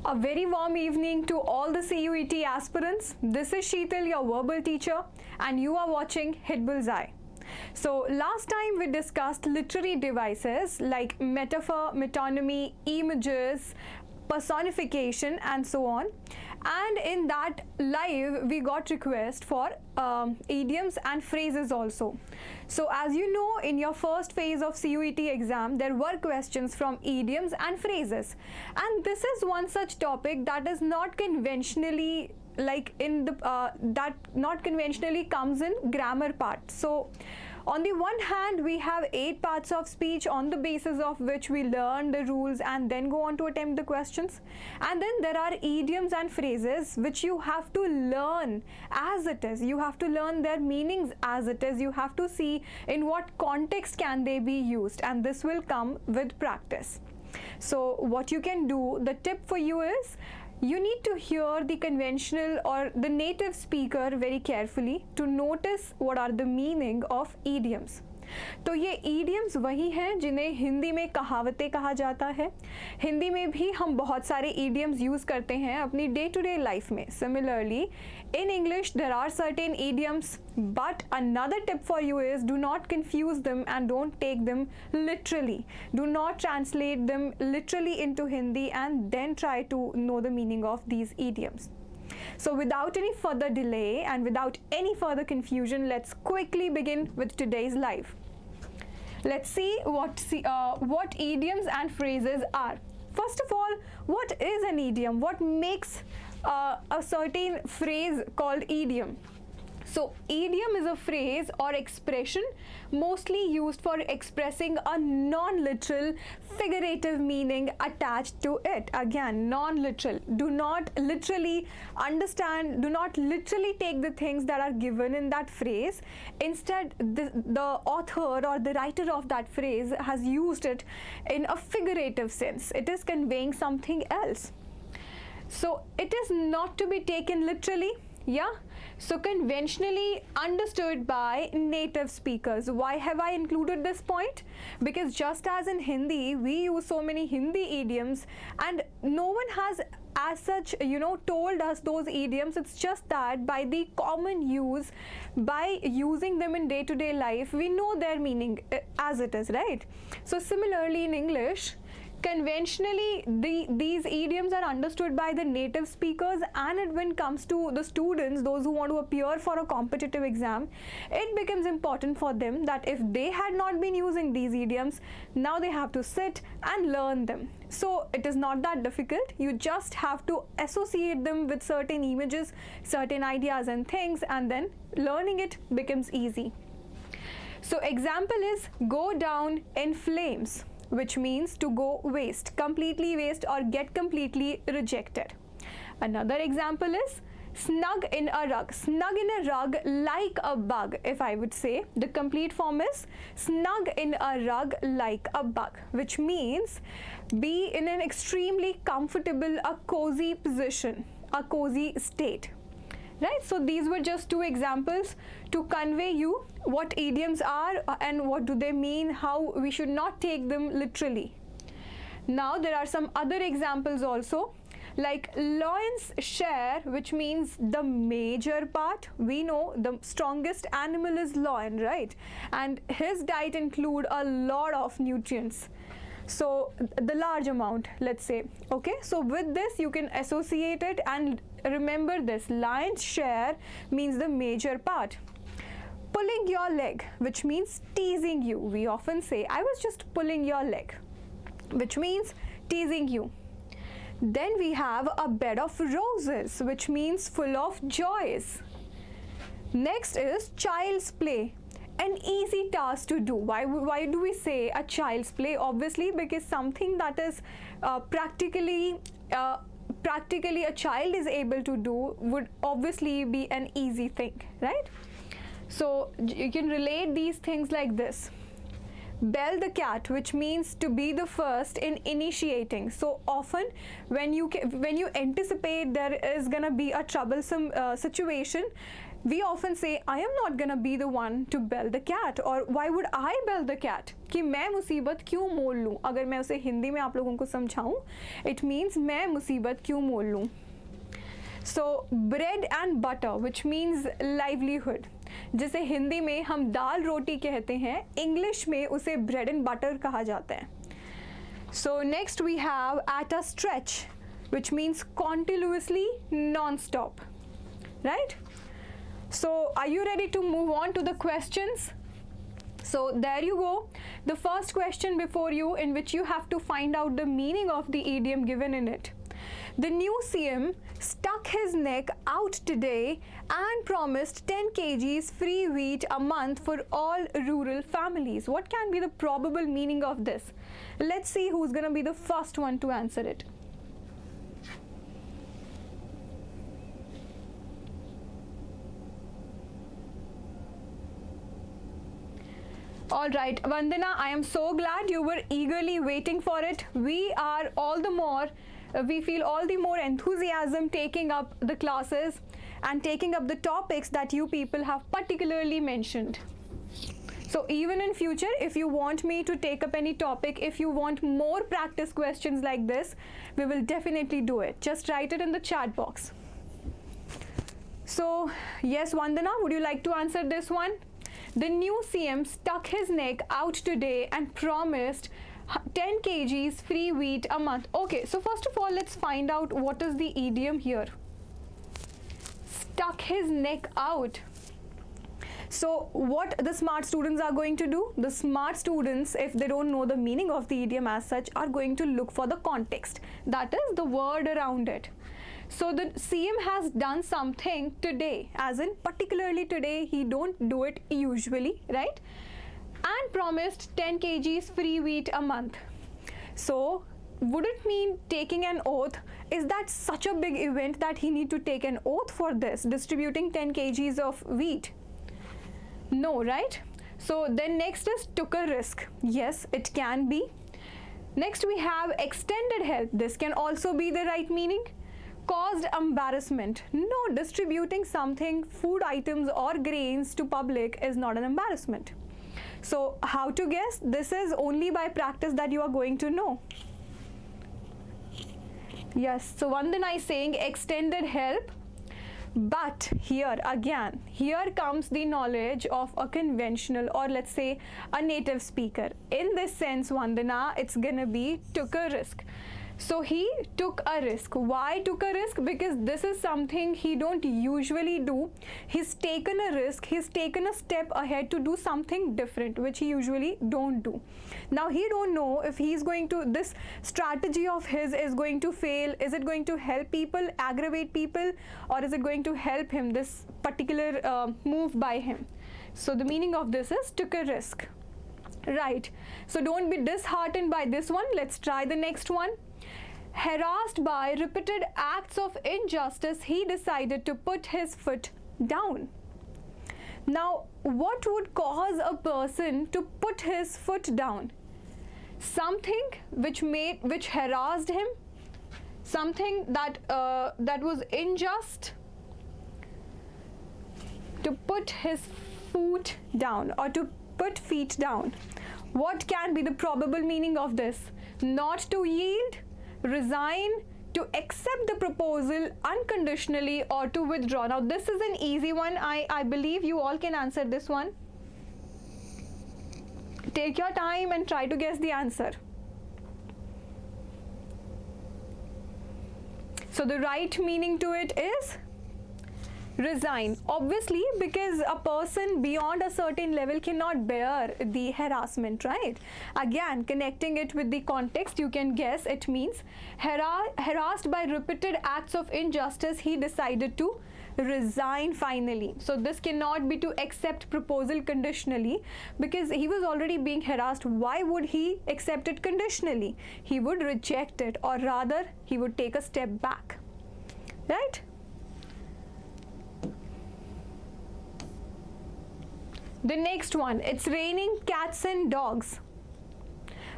A very warm evening to all the CUET aspirants. This is Sheetal, your verbal teacher, and you are watching Hitbullseye. So last time we discussed literary devices like metaphor, metonymy, images, personification and so on, and in that live we got request for idioms and phrases also. So as you know, in your first phase of CUET exam there were questions from idioms and phrases, and this is one such topic that is not conventionally not conventionally comes in grammar part. So on the one hand, we have 8 parts of speech on the basis of which we learn the rules and then go on to attempt the questions. And then there are idioms and phrases which you have to learn as it is. You have to learn their meanings as it is. You have to see in what context can they be used, and this will come with practice. So what you can do, the tip for you is, you need to hear the conventional or the native speaker very carefully to notice what are the meaning of idioms. तो ये idioms वही हैं जिन्हें हिंदी में कहावतें कहा जाता है. हिंदी में भी हम बहुत सारे idioms use करते हैं अपनी day to day life में. Similarly, in English there are certain idioms, but another tip for you is, do not confuse them and don't take them literally. Do not translate them literally into Hindi and then try to know the meaning of these idioms. So without any further delay and without any further confusion, let's quickly begin with today's live. Let's see what idioms and phrases are. First of all, what is an idiom? What makes a certain phrase called idiom? So idiom is a phrase or expression mostly used for expressing a non-literal figurative meaning attached to it. Again, non-literal. Do not literally understand, do not literally take the things that are given in that phrase. Instead, the author or the writer of that phrase has used it in a figurative sense. It is conveying something else. So it is not to be taken literally. Yeah, so conventionally understood by native speakers. Why have I included this point? Because just as in Hindi, we use so many Hindi idioms and no one has as such, told us those idioms. It's just that by the common use, by using them in day-to-day life, we know their meaning as it is, right? So similarly in English, conventionally these idioms are understood by the native speakers, and when it comes to the students, those who want to appear for a competitive exam, it becomes important for them that if they had not been using these idioms, now they have to sit and learn them. So it is not that difficult. You just have to associate them with certain images, certain ideas and things, and then learning it becomes easy. So example is go down in flames, which means to go waste, completely waste or get completely rejected. Another example is snug in a rug. Snug in a rug like a bug. If I would say, the complete form is snug in a rug like a bug, which means be in an extremely comfortable, a cozy position, a cozy state. Right, so these were just 2 examples to convey you what idioms are and what do they mean, how we should not take them literally. Now there are some other examples also, like lion's share, which means the major part. We know the strongest animal is lion, right? And his diet include a lot of nutrients. So the large amount, let's say. Okay, so with this you can associate it and remember this. Lion's share means the major part. Pulling your leg, which means teasing you. We often say, I was just pulling your leg, which means teasing you. Then we have a bed of roses, which means full of joys. Next is child's play. An easy task to do. Why do we say a child's play? Obviously because something that is practically a child is able to do would obviously be an easy thing, right? So you can relate these things like this. Bell the cat, which means to be the first in initiating. So often when you anticipate there is gonna be a troublesome situation, we often say, I am not gonna be the one to bell the cat, or why would I bell the cat? कि मैं मुसीबत क्यों मोल लूँ? अगर मैं उसे हिंदी में आप लोगों को समझाऊँ, it means मैं मुसीबत क्यों मोल लूँ? So bread and butter, which means livelihood, जिसे हिंदी में हम दाल रोटी कहते हैं, इंग्लिश में उसे bread and butter कहा जाता है. So next we have at a stretch, which means continuously, non-stop, right? So are you ready to move on to the questions? So there you go, the first question before you, in which you have to find out the meaning of the idiom given in it. The new CM stuck his neck out today and promised 10 kgs free wheat a month for all rural families. What can be the probable meaning of this? Let's see who's gonna be the first one to answer it. Alright, Vandana, I am so glad you were eagerly waiting for it. We are all the more, we feel all the more enthusiasm taking up the classes and taking up the topics that you people have particularly mentioned. So even in future, if you want me to take up any topic, if you want more practice questions like this, we will definitely do it. Just write it in the chat box. So yes, Vandana, would you like to answer this one? The new CM stuck his neck out today and promised 10 kgs free wheat a month. Okay, so first of all, let's find out what is the idiom here. Stuck his neck out. So what the smart students are going to do? The smart students, if they don't know the meaning of the idiom as such, are going to look for the context. That is the word around it. So the CM has done something today, as in particularly today, he don't do it usually, right? And promised 10 kgs free wheat a month. So would it mean taking an oath? Is that such a big event that he need to take an oath for this, distributing 10 kgs of wheat? No, right? So then next is took a risk. Yes, it can be. Next we have extended help. This can also be the right meaning. Caused embarrassment. No, distributing something, food items or grains to public is not an embarrassment. So how to guess? This is only by practice that you are going to know. Yes, so Vandana is saying extended help. But here again, here comes the knowledge of a conventional, or let's say a native speaker. In this sense, Vandana, it's gonna be took a risk. So he took a risk. Why took a risk? Because this is something he don't usually do. He's taken a risk. He's taken a step ahead to do something different, which he usually don't do. Now he don't know if he's going to, this strategy of his is going to fail. Is it going to help people, aggravate people, or is it going to help him, this particular move by him? So the meaning of this is took a risk. Right. So don't be disheartened by this one. Let's try the next one. Harassed by repeated acts of injustice, he decided to put his foot down. Now, what would cause a person to put his foot down? Something which harassed him, something that that was unjust. To put his foot down, or to put feet down. What can be the probable meaning of this? Not to yield, resign, to accept the proposal unconditionally, or to withdraw. Now this is an easy one. I believe you all can answer this one. Take your time and try to guess the answer. So the right meaning to it is resign. Obviously, because a person beyond a certain level cannot bear the harassment, right? Again, connecting it with the context, you can guess it means harassed by repeated acts of injustice, he decided to resign finally. So this cannot be to accept proposal conditionally, because he was already being harassed. Why would he accept it conditionally? He would reject it, or rather he would take a step back, right? The next one, it's raining cats and dogs.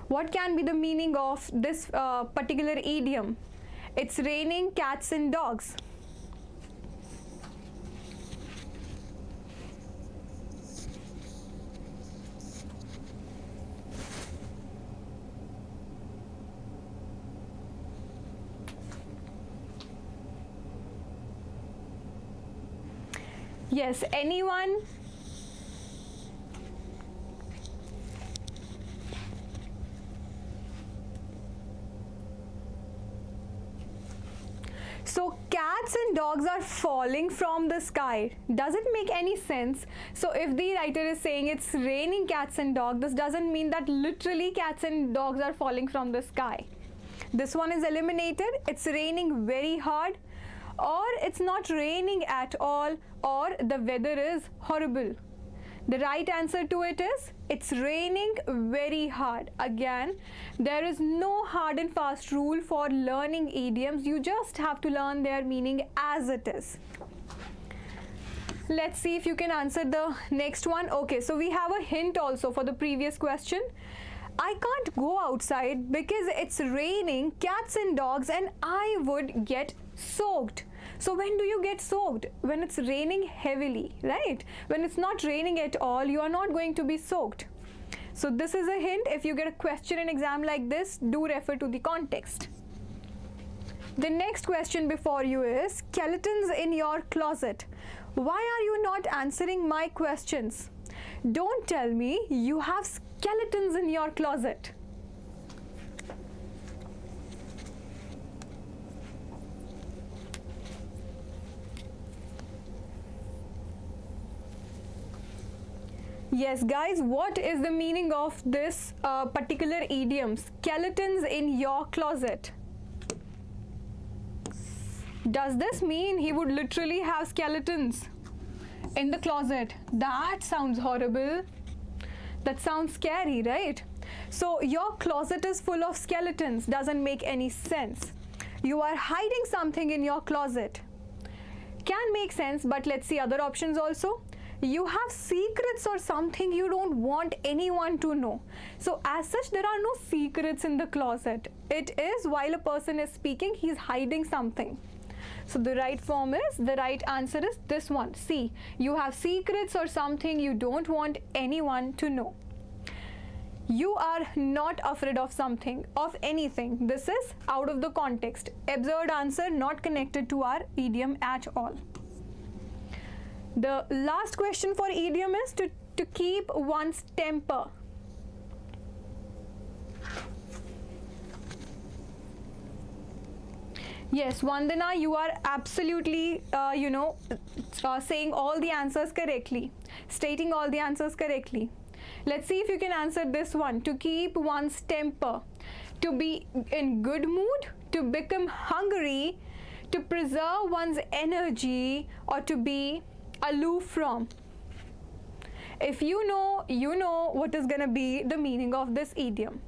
What can be the meaning of this particular idiom? It's raining cats and dogs. Yes, anyone? So cats and dogs are falling from the sky. Does it make any sense? So if the writer is saying it's raining cats and dogs, this doesn't mean that literally cats and dogs are falling from the sky. This one is eliminated. It's raining very hard, or it's not raining at all, or the weather is horrible. The right answer to it is it's raining very hard. Again, there is no hard and fast rule for learning idioms. You just have to learn their meaning as it is. Let's see if you can answer the next one. Okay, so we have a hint also for the previous question. I can't go outside because it's raining cats and dogs and I would get soaked. So when do you get soaked? When it's raining heavily, right? When it's not raining at all, you are not going to be soaked. So this is a hint. If you get a question in exam like this, do refer to the context. The next question before you is skeletons in your closet. Why are you not answering my questions? Don't tell me you have skeletons in your closet. Yes, guys, what is the meaning of this particular idiom? Skeletons in your closet. Does this mean he would literally have skeletons in the closet? That sounds horrible. That sounds scary, right? So your closet is full of skeletons. Doesn't make any sense. You are hiding something in your closet. Can make sense, but let's see other options also. You have secrets or something you don't want anyone to know. So as such, there are no secrets in the closet. It is while a person is speaking, he's hiding something. So the right form is, the right answer is this one. C. You have secrets or something you don't want anyone to know. You are not afraid of something, of anything. This is out of the context. Absurd answer, not connected to our idiom at all. The last question for idiom is to keep one's temper. Yes, Vandana, you are absolutely, saying all the answers correctly, stating all the answers correctly. Let's see if you can answer this one. To keep one's temper, to be in good mood, to become hungry, to preserve one's energy, or to be aloof from. If you know what is going to be the meaning of this idiom.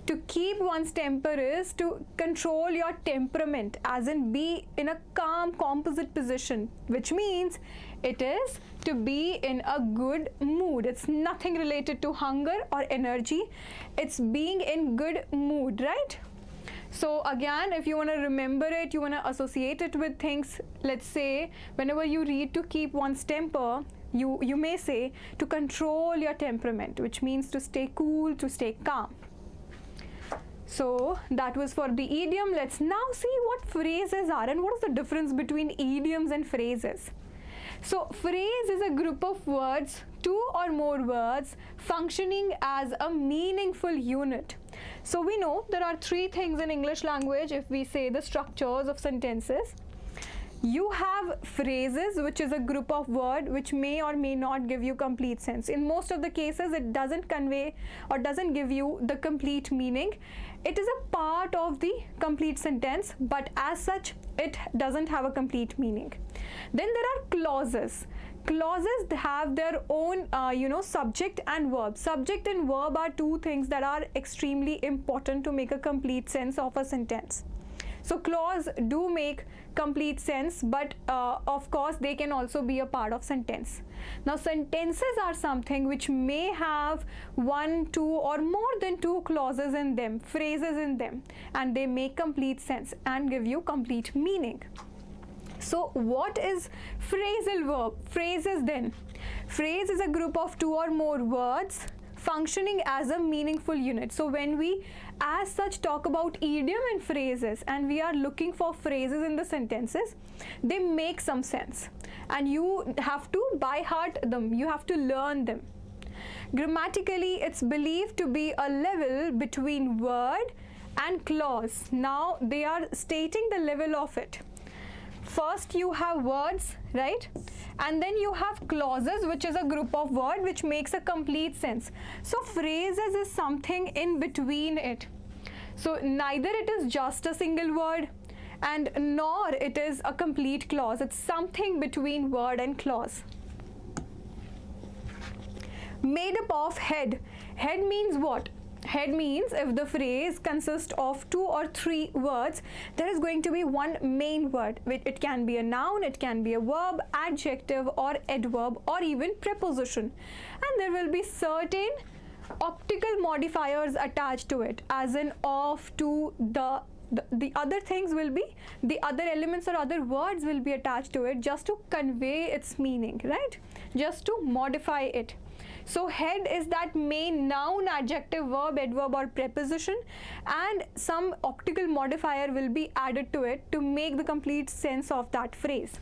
To keep one's temper is to control your temperament, as in be in a calm composite position, which means it is to be in a good mood. It's nothing related to hunger or energy. It's being in good mood, right? So again, if you want to remember it, you want to associate it with things. Let's say whenever you read to keep one's temper, you may say to control your temperament, which means to stay cool, to stay calm. So that was for the idiom. Let's now see what phrases are and what is the difference between idioms and phrases. So phrase is a group of words, two or more words functioning as a meaningful unit. So we know there are three things in English language if we say the structures of sentences. You have phrases, which is a group of words which may or may not give you complete sense. In most of the cases, it doesn't convey or doesn't give you the complete meaning. It is a part of the complete sentence, but as such, it doesn't have a complete meaning. Then there are clauses. Clauses have their own, subject and verb. Subject and verb are two things that are extremely important to make a complete sense of a sentence. So clause do make complete sense, but of course they can also be a part of sentence. Now sentences are something which may have one, two or more than two clauses in them, phrases in them, and they make complete sense and give you complete meaning. So what is phrasal verb? Phrases then. Phrase is a group of two or more words functioning as a meaningful unit. So when we as such talk about idiom and phrases and we are looking for phrases in the sentences, they make some sense and you have to by heart them, you have to learn them. Grammatically, it's believed to be a level between word and clause. Now they are stating the level of it. First you have words, right, and then you have clauses, which is a group of words which makes a complete sense. So phrases is something in between it. So neither it is just a single word and nor it is a complete clause. It's something between word and clause. Made up of head. Head means what? Head means if the phrase consists of 2 or 3 words, there is going to be one main word. It can be a noun, it can be a verb, adjective or adverb or even preposition. And there will be certain optical modifiers attached to it, as in of, to, the other things will be, the other elements or other words will be attached to it just to convey its meaning, right? Just to modify it. So head is that main noun, adjective, verb, adverb or preposition, and some optical modifier will be added to it to make the complete sense of that phrase.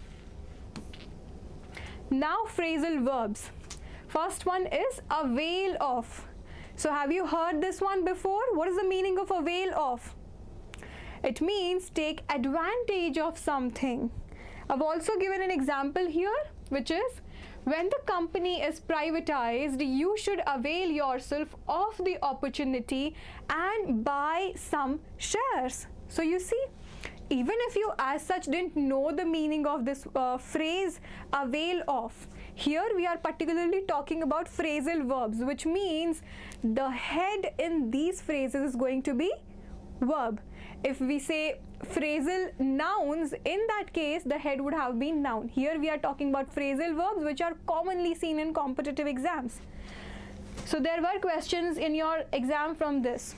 Now phrasal verbs. First one is avail of. So have you heard this one before? What is the meaning of avail of? It means take advantage of something. I've also given an example here, which is when the company is privatized, you should avail yourself of the opportunity and buy some shares. So you see, even if you as such didn't know the meaning of this phrase avail of, here we are particularly talking about phrasal verbs, which means the head in these phrases is going to be verb. If we say phrasal nouns, in that case the head would have been noun. Here we are talking about phrasal verbs which are commonly seen in competitive exams. So there were questions in your exam from this.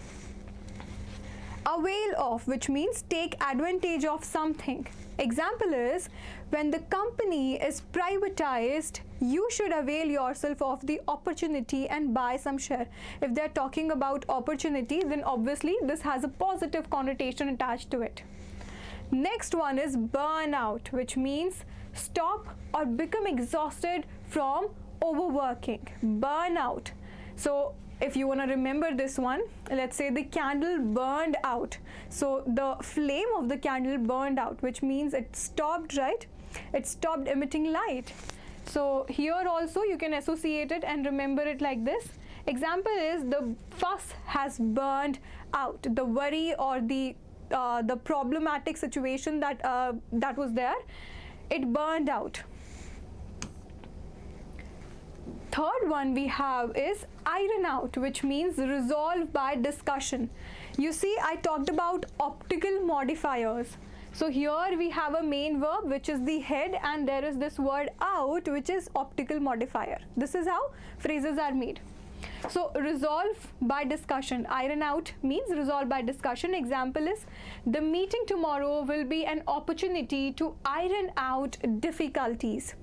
Avail of, which means take advantage of something. Example is, when the company is privatized, you should avail yourself of the opportunity and buy some share. If they're talking about opportunity, then obviously this has a positive connotation attached to it. Next one is burn out, which means stop or become exhausted from overworking. Burn out. So if you want to remember this one, let's say the candle burned out. So the flame of the candle burned out, which means it stopped, right? It stopped emitting light. So here also you can associate it and remember it like this. Example is the fuss has burned out. The worry or the problematic situation that was there, it burned out. Third one we have is iron out, which means resolve by discussion. You see, I talked about optical modifiers. So here we have a main verb, which is the head, and there is this word out, which is optical modifier. This is how phrases are made. So resolve by discussion. Iron out means resolve by discussion. Example is, the meeting tomorrow will be an opportunity to iron out difficulties.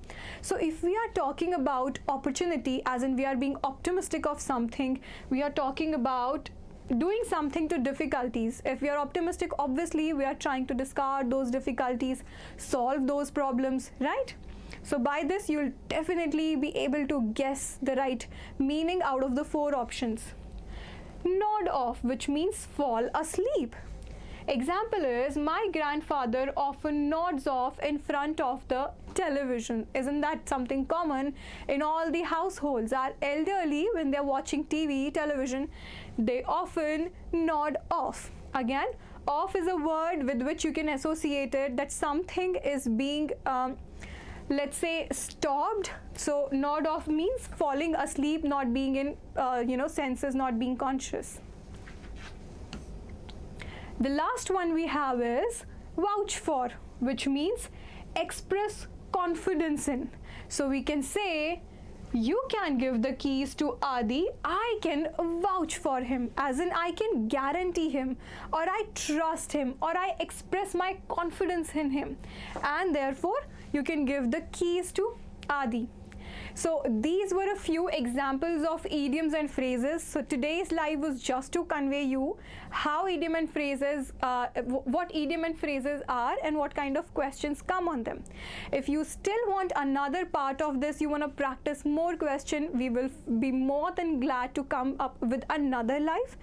So if we are talking about opportunity, as in we are being optimistic of something, we are talking about doing something to difficulties. If we are optimistic, obviously we are trying to discard those difficulties, solve those problems, right? So by this you'll definitely be able to guess the right meaning out of the 4 options. Nod off, which means fall asleep. Example is, my grandfather often nods off in front of the television. Isn't that something common in all the households? Our elderly, when they're watching TV, television, they often nod off. Again, off is a word with which you can associate it that something is being let's say stopped. So nod off means falling asleep, not being in senses, not being conscious. The last one we have is vouch for, which means express confidence in. So we can say, you can give the keys to Adi, I can vouch for him, as in I can guarantee him, or I trust him, or I express my confidence in him, and therefore you can give the keys to Adi. So these were a few examples of idioms and phrases. So today's live was just to convey you how idiom and phrases, what idiom and phrases are and what kind of questions come on them. If you still want another part of this, you want to practice more question, we will be more than glad to come up with another live.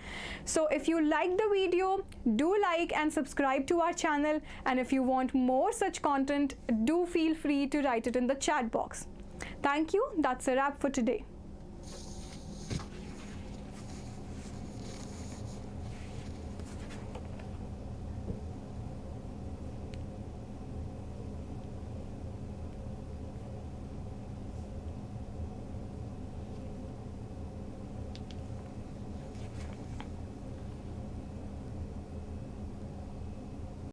So if you like the video, do like and subscribe to our channel, and if you want more such content, do feel free to write it in the chat box. Thank you. That's a wrap for today.